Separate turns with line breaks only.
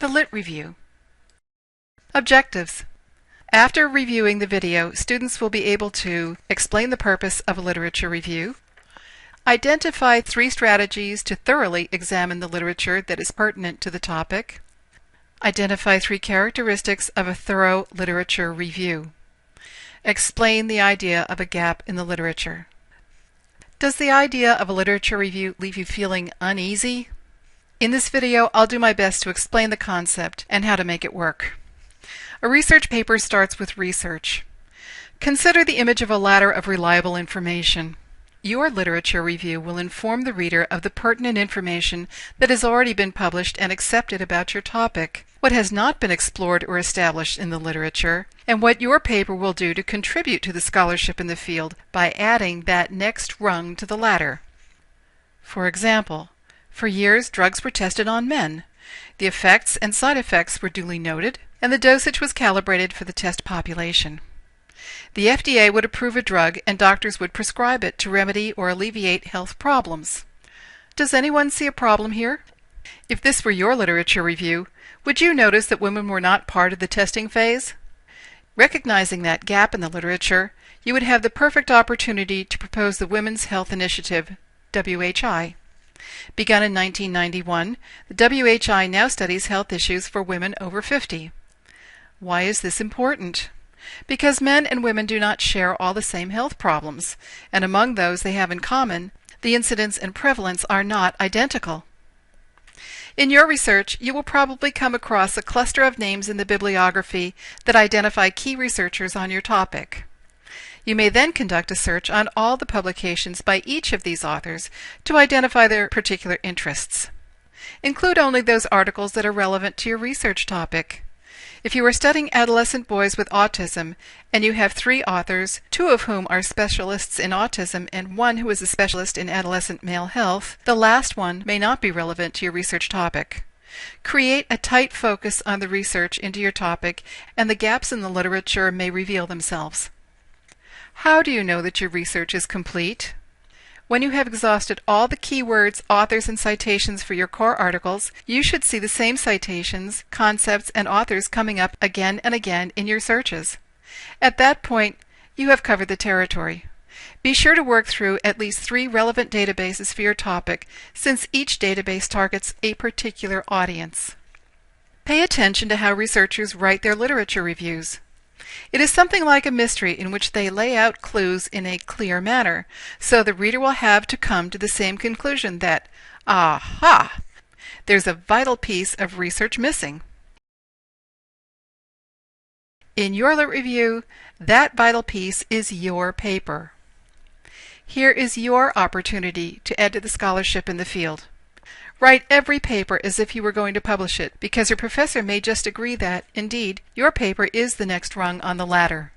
The Lit Review. Objectives. After reviewing the video, students will be able to explain the purpose of a literature review, identify 3 strategies to thoroughly examine the literature that is pertinent to the topic, identify 3 characteristics of a thorough literature review, explain the idea of a gap in the literature. Does the idea of a literature review leave you feeling uneasy? In this video, I'll do my best to explain the concept and how to make it work. A research paper starts with research. Consider the image of a ladder of reliable information. Your literature review will inform the reader of the pertinent information that has already been published and accepted about your topic, what has not been explored or established in the literature, and what your paper will do to contribute to the scholarship in the field by adding that next rung to the ladder. For example, for years, drugs were tested on men. The effects and side effects were duly noted, and the dosage was calibrated for the test population. The FDA would approve a drug, and doctors would prescribe it to remedy or alleviate health problems. Does anyone see a problem here? If this were your literature review, would you notice that women were not part of the testing phase? Recognizing that gap in the literature, you would have the perfect opportunity to propose the Women's Health Initiative, WHI. Begun in 1991, the WHI now studies health issues for women over 50. Why is this important? Because men and women do not share all the same health problems, and among those they have in common, the incidence and prevalence are not identical. In your research, you will probably come across a cluster of names in the bibliography that identify key researchers on your topic. You may then conduct a search on all the publications by each of these authors to identify their particular interests. Include only those articles that are relevant to your research topic. If you are studying adolescent boys with autism and you have 3 authors, 2 of whom are specialists in autism and 1 who is a specialist in adolescent male health, the last one may not be relevant to your research topic. Create a tight focus on the research into your topic, and the gaps in the literature may reveal themselves. How do you know that your research is complete? When you have exhausted all the keywords, authors, and citations for your core articles, you should see the same citations, concepts, and authors coming up again and again in your searches. At that point, you have covered the territory. Be sure to work through at least 3 relevant databases for your topic, since each database targets a particular audience. Pay attention to how researchers write their literature reviews. It is something like a mystery in which they lay out clues in a clear manner, so the reader will have to come to the same conclusion that, aha, there's a vital piece of research missing. In your lit review, that vital piece is your paper. Here is your opportunity to add to the scholarship in the field. Write every paper as if you were going to publish it, because your professor may just agree that, indeed, your paper is the next rung on the ladder.